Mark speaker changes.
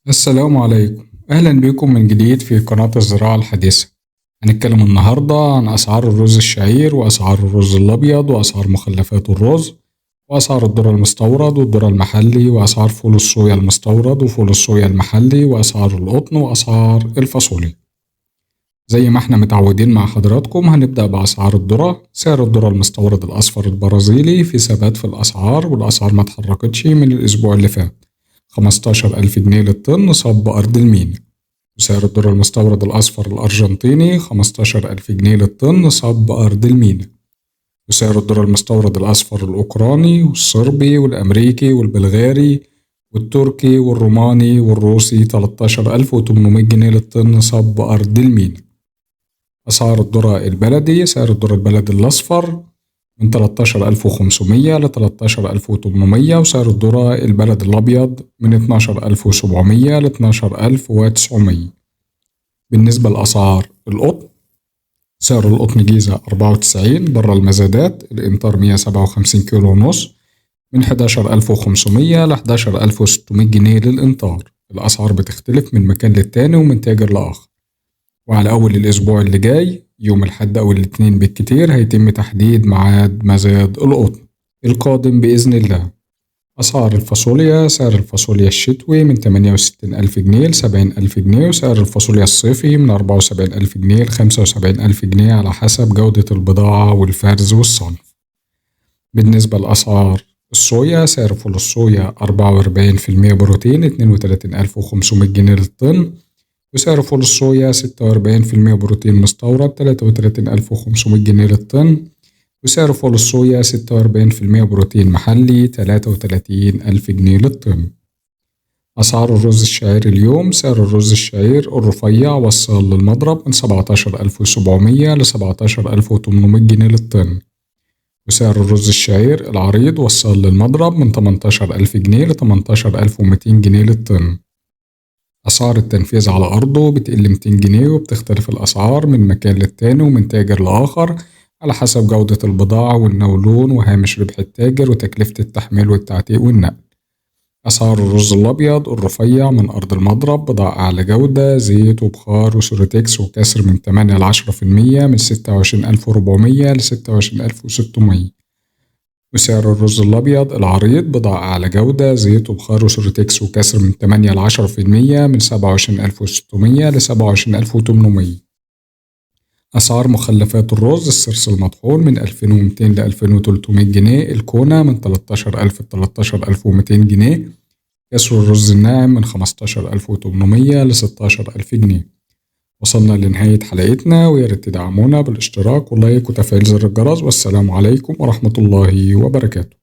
Speaker 1: السلام عليكم. أهلا بكم من جديد في قناة الزراعة الحديثة. هنتكلم النهاردة عن أسعار الرز الشعير وأسعار الرز الأبيض وأسعار مخلفات الرز وأسعار الذرة المستورد والذرة المحلي وأسعار فول الصويا المستورد وفول الصويا المحلي وأسعار القطن وأسعار الفاصوليا. زي ما احنا متعودين مع حضراتكم هنبدأ بأسعار الذرة. سعر الذرة المستورد الأصفر البرازيلي في ثبات في الأسعار، والأسعار ما اتحركتش من الأسبوع اللي فات. 15,000 جنيه للطن صب أرض المينا. وسعر الذرة المستورد الأصفر الأرجنتيني 15,000 جنيه للطن صب أرض المينا. وسعر الذرة المستورد الأصفر الأوكراني والصربي والأمريكي والبلغاري والتركي والروماني والروسي 13,800 جنيه للطن صب أرض المينا. أسعار الذرة البلدي: سعر الذرة البلدي الأصفر من 13,500 ل 13,800، وسعر الذرة البلد الأبيض من 12,700 ل 12,900. بالنسبة لأسعار القطن: سعر القطن جيزة 94 بره المزادات، الإمطار 157 كيلو ونص، من 11,500 ل 11,600 جنيه للإمطار. الأسعار بتختلف من مكان للتاني ومن تاجر لآخر. وعلى أول الأسبوع اللي جاي يوم الأحد أو الاثنين بالكتير هيتم تحديد ميعاد مزاد القطن القادم بإذن الله. أسعار الفاصوليا: سعر الفاصوليا الشتوي من 68,000 جنيه ل 70,000 جنيه، وسعر الفاصوليا الصيفي من 74,000 جنيه ل 75,000 جنيه على حسب جودة البضاعة والفرز والصنف. بالنسبة لأسعار الصويا: سعر فول الصويا 44% بروتين 32,500 جنيه للطن، وسعر فول الصويا 46% بروتين مستورد 33,500 جنيه للطن، وسعر فول الصويا 46% بروتين محلي 33,000 جنيه للطن. أسعار الرز الشعير اليوم: سعر الرز الشعير الرفيع والصال للمضرب من 17,700 ل 17,800 جنيه للطن، وسعر الرز الشعير العريض والصال للمضرب من 18,000 جنيه ل 18,200 جنيه للطن. أسعار التنفيذ على أرضه بتقل 200 جنيه، وبتختلف الأسعار من مكان للتاني ومن تاجر لآخر على حسب جودة البضاعة والنولون وهامش ربح التاجر وتكلفة التحميل والتعتيق والنقل. أسعار الرز الأبيض الرفيع من أرض المضرب: بضاعة أعلى جودة، زيت وبخار وسوريتكس وكسر من 8 ل 10%، من 26,400 ل 26,600. وسعر الرز الأبيض العريض: بضاعة أعلى جودة، زيت وبخار وسوريتكس وكسر من 8 ل 10%، من 27,600 ل 27,800. أسعار مخلفات الرز: السرس المطحون من 2,200 ل 2,300 جنيه، الكونة من 13,000 ل 13,200 جنيه، كسر الرز الناعم من 15,800 ل 16,000 جنيه. وصلنا لنهاية حلقتنا، وياريت تدعمونا بالاشتراك واللايك وتفعيل زر الجرس، والسلام عليكم ورحمة الله وبركاته.